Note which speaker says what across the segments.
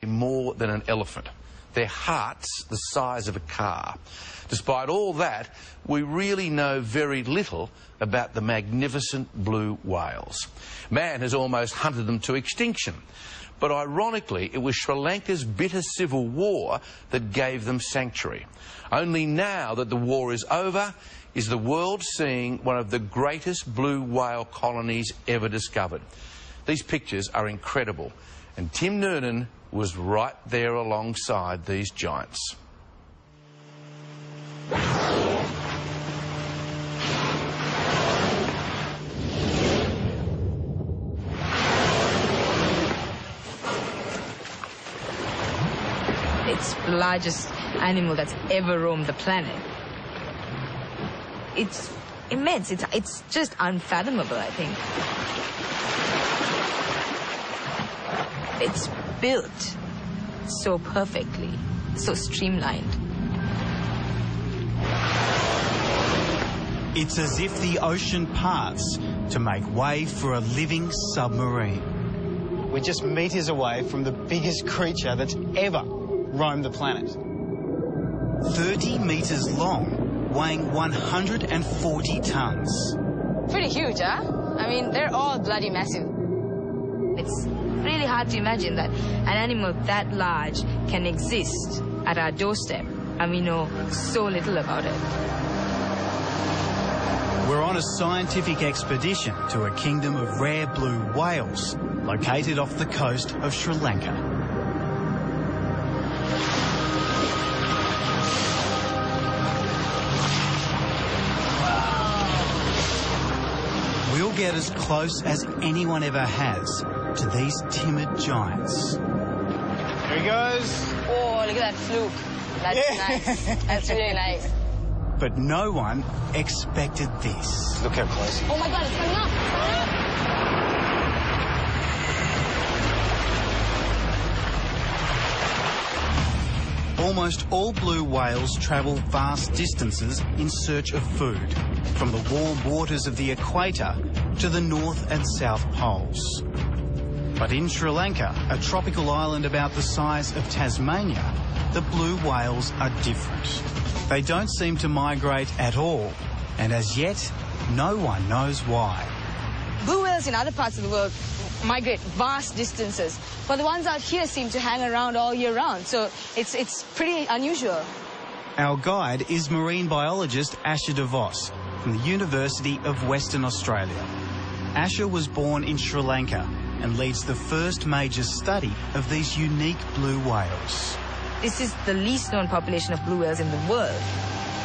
Speaker 1: more than an elephant. Their heart's the size of a car. Despite all that, we really know very little about the magnificent blue whales. Man has almost hunted them to extinction. But ironically, it was Sri Lanka's bitter civil war that gave them sanctuary. Only now that the war is over, is the world seeing one of the greatest blue whale colonies ever discovered. These pictures are incredible, and Tim Noonan was right there alongside these giants.
Speaker 2: It's the largest animal that's ever roamed the planet. It's immense. It's just unfathomable, I think. It's built so perfectly, so streamlined.
Speaker 3: It's as if the ocean parts to make way for a living submarine.
Speaker 4: We're just meters away from the biggest creature that's ever roamed the planet.
Speaker 3: 30 metres long, weighing 140 tonnes.
Speaker 2: Pretty huge, huh? I mean, they're all bloody massive. It's really hard to imagine that an animal that large can exist at our doorstep, and we know so little about it.
Speaker 3: We're on a scientific expedition to a kingdom of rare blue whales located off the coast of Sri Lanka. We'll get as close as anyone ever has to these timid giants.
Speaker 4: Here he goes.
Speaker 2: Oh, look at that fluke. That's nice. That's really nice.
Speaker 3: But no one expected this.
Speaker 4: Look how close he is.
Speaker 2: Oh my God, it's coming up. It's coming up.
Speaker 3: Almost all blue whales travel vast distances in search of food, from the warm waters of the equator to the North and South Poles. But in Sri Lanka, a tropical island about the size of Tasmania, the blue whales are different. They don't seem to migrate at all, and as yet, no one knows why.
Speaker 2: Blue whales in other parts of the world migrate vast distances, but the ones out here seem to hang around all year round, so it's pretty unusual.
Speaker 3: Our guide is marine biologist Asha de Vos from the University of Western Australia. Asha was born in Sri Lanka and leads the first major study of these unique blue whales.
Speaker 2: This is the least known population of blue whales in the world.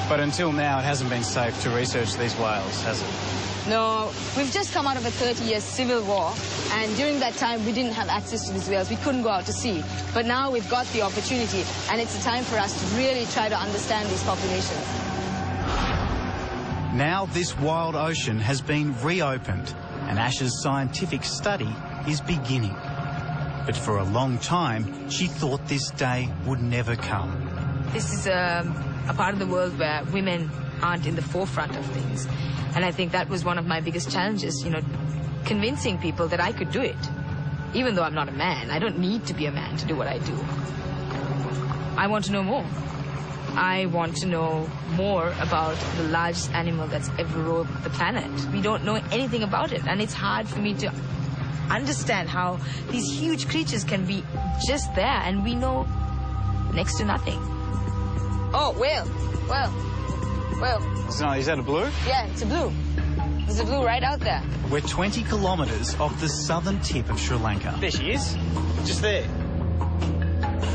Speaker 4: But until now, it hasn't been safe to research these whales, has it?
Speaker 2: No, we've just come out of a 30-year civil war, and during that time we didn't have access to these whales. We couldn't go out to sea. But now we've got the opportunity, and it's a time for us to really try to understand these populations.
Speaker 3: Now this wild ocean has been reopened, and Asha's scientific study is beginning. But for a long time, she thought this day would never come.
Speaker 2: This is a part of the world where women aren't in the forefront of things. And I think that was one of my biggest challenges, you know, convincing people that I could do it. Even though I'm not a man, I don't need to be a man to do what I do. I want to know more. I want to know more about the largest animal that's ever roamed the planet. We don't know anything about it, and it's hard for me to understand how these huge creatures can be just there, and we know next to nothing. Oh, whale.
Speaker 4: Is that a blue?
Speaker 2: Yeah, it's a blue. There's a blue right out there.
Speaker 3: We're 20 kilometres off the southern tip of Sri Lanka.
Speaker 4: There she is. Just there.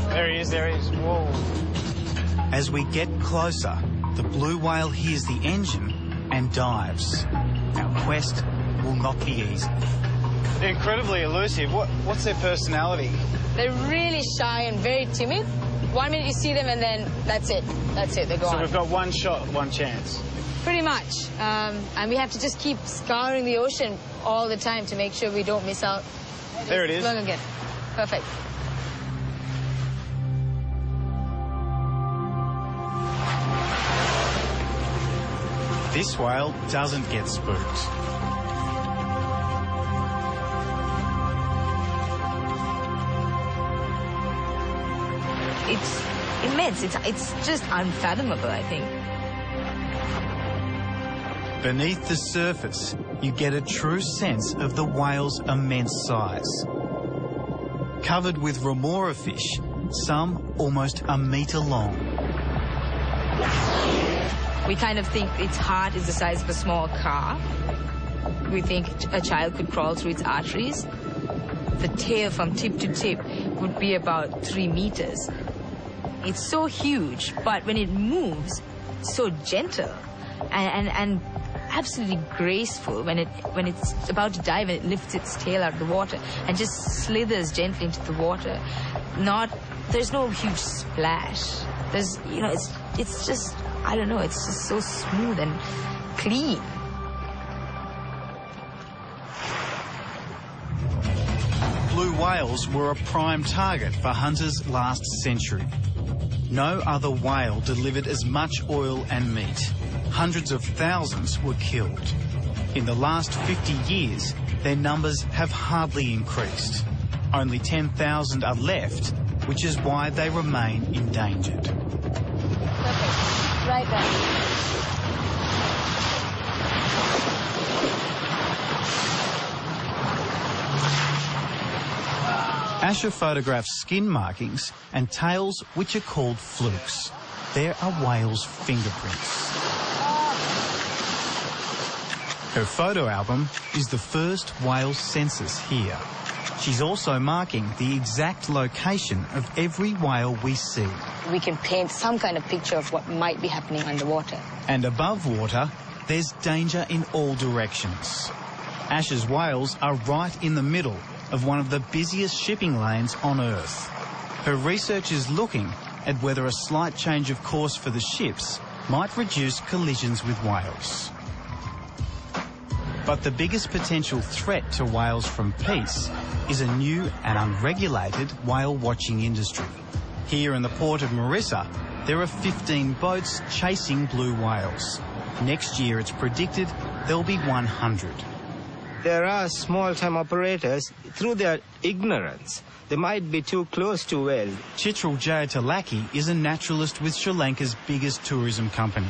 Speaker 4: There he is. Whoa.
Speaker 3: As we get closer, the blue whale hears the engine and dives. Our quest will not be easy.
Speaker 4: They're incredibly elusive. What's their personality?
Speaker 2: They're really shy and very timid. 1 minute you see them and then that's it. They're gone.
Speaker 4: So we've got one shot, one chance.
Speaker 2: Pretty much. And we have to just keep scouring the ocean all the time to make sure we don't miss out.
Speaker 4: There it is.
Speaker 2: Long again. Perfect.
Speaker 3: This whale doesn't get spooked.
Speaker 2: it's immense. It's just unfathomable, I think.
Speaker 3: Beneath the surface, you get a true sense of the whale's immense size. Covered with remora fish, some almost a metre long.
Speaker 2: We kind of think its heart is the size of a small car. We think a child could crawl through its arteries. The tail from tip to tip would be about 3 meters. It's so huge, but when it moves, so gentle and absolutely graceful. When it's about to dive, and it lifts its tail out of the water and just slithers gently into the water. There's no huge splash. It's just, I don't know, it's just so smooth and clean.
Speaker 3: Blue whales were a prime target for hunters last century. No other whale delivered as much oil and meat. Hundreds of thousands were killed. In the last 50 years, their numbers have hardly increased. Only 10,000 are left, which is why they remain endangered.
Speaker 2: Perfect. Right there.
Speaker 3: Asher photographs skin markings and tails which are called flukes. They're a whale's fingerprints. Her photo album is the first whale census here. She's also marking the exact location of every whale we see.
Speaker 2: We can paint some kind of picture of what might be happening underwater.
Speaker 3: And above water, there's danger in all directions. Asher's whales are right in the middle of one of the busiest shipping lanes on Earth. Her research is looking at whether a slight change of course for the ships might reduce collisions with whales. But the biggest potential threat to whales from peace is a new and unregulated whale watching industry. Here in the port of Marissa, there are 15 boats chasing blue whales. Next year it's predicted there'll be 100.
Speaker 5: There are small-time operators, through their ignorance, they might be too close to whales.
Speaker 3: Chitral Jayatalaki is a naturalist with Sri Lanka's biggest tourism company.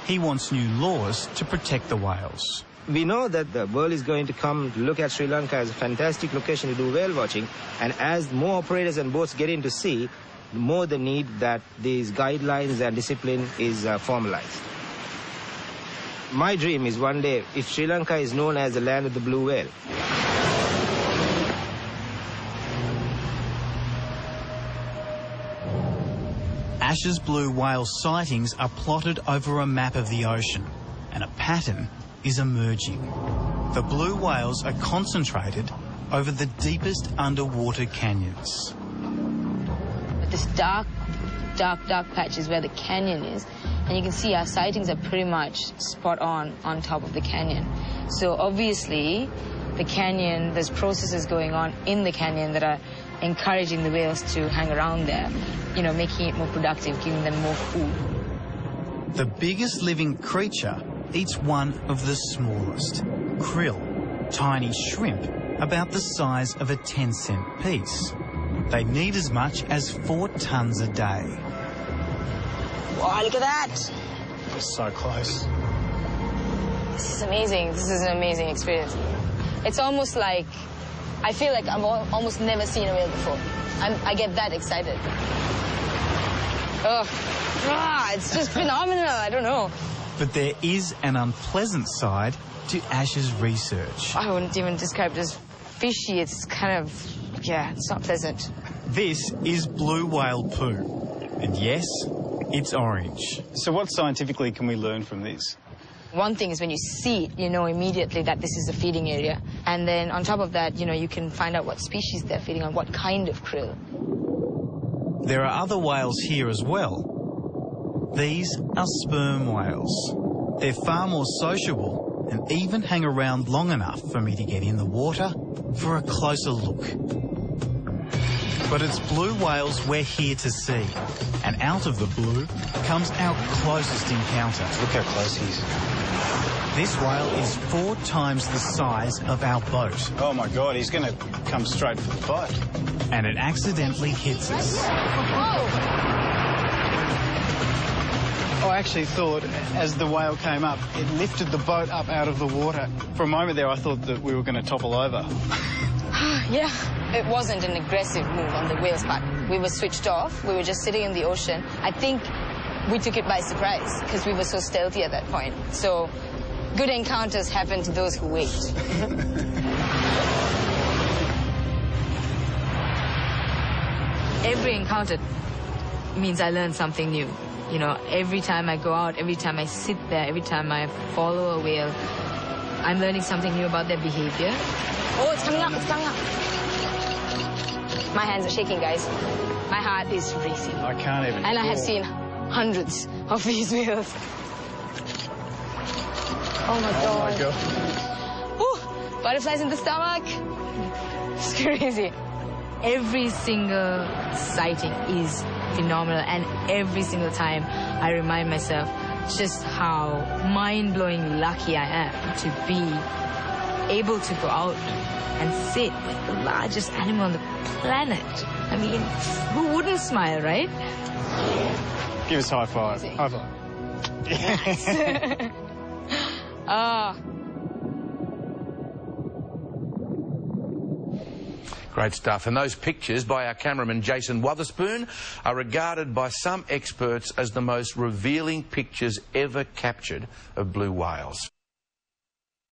Speaker 3: He wants new laws to protect the whales.
Speaker 5: We know that the world is going to come to look at Sri Lanka as a fantastic location to do whale watching, and as more operators and boats get into sea, the more the need that these guidelines and discipline is formalized. My dream is one day, if Sri Lanka is known as the land of the blue whale.
Speaker 3: Asher's blue whale sightings are plotted over a map of the ocean, and a pattern is emerging. The blue whales are concentrated over the deepest underwater canyons.
Speaker 2: This dark patch is where the canyon is. And you can see our sightings are pretty much spot on top of the canyon. So obviously, the canyon, there's processes going on in the canyon that are encouraging the whales to hang around there, making it more productive, giving them more food.
Speaker 3: The biggest living creature eats one of the smallest, krill, tiny shrimp about the size of a 10-cent piece. They need as much as 4 tons a day.
Speaker 2: Wow, look at that!
Speaker 4: We're so close.
Speaker 2: This is amazing. This is an amazing experience. It's almost like, I feel like I've almost never seen a whale before. I get that excited. It's just phenomenal. I don't know.
Speaker 3: But there is an unpleasant side to Asher's research.
Speaker 2: I wouldn't even describe it as fishy. It's kind of, it's not pleasant.
Speaker 3: This is blue whale poo. And yes, it's orange.
Speaker 4: So what scientifically can we learn from this?
Speaker 2: One thing is when you see it, you know immediately that this is a feeding area. And then on top of that, you can find out what species they're feeding on, what kind of krill.
Speaker 3: There are other whales here as well. These are sperm whales. They're far more sociable and even hang around long enough for me to get in the water for a closer look. But it's blue whales we're here to see. And out of the blue comes our closest encounter.
Speaker 4: Look how close he is.
Speaker 3: This whale is 4 times the size of our boat.
Speaker 4: Oh my God, he's going to come straight for the boat.
Speaker 3: And it accidentally hits us.
Speaker 4: I actually thought, as the whale came up, it lifted the boat up out of the water. For a moment there, I thought that we were going to topple over.
Speaker 2: Yeah, it wasn't an aggressive move on the whale's part. We were switched off. We were just sitting in the ocean. I think we took it by surprise because we were so stealthy at that point. So good encounters happen to those who wait. Every encounter means I learn something new. You know, every time I go out, every time I sit there, every time I follow a whale, I'm learning something new about their behavior. Oh, it's coming up, it's coming up. My hands are shaking, guys. My heart is racing.
Speaker 4: I can't even.
Speaker 2: And I have seen hundreds of these whales. Oh my God.
Speaker 4: Oh my God.
Speaker 2: Whew, butterflies in the stomach. It's crazy. Every single sighting is phenomenal, and every single time I remind myself just how mind-blowing lucky I am to be able to go out and sit with the largest animal on the planet. I mean, who wouldn't smile, right?
Speaker 4: Give us a high five. High five.
Speaker 2: Yes.
Speaker 1: Great stuff. And those pictures by our cameraman Jason Wotherspoon are regarded by some experts as the most revealing pictures ever captured of blue whales.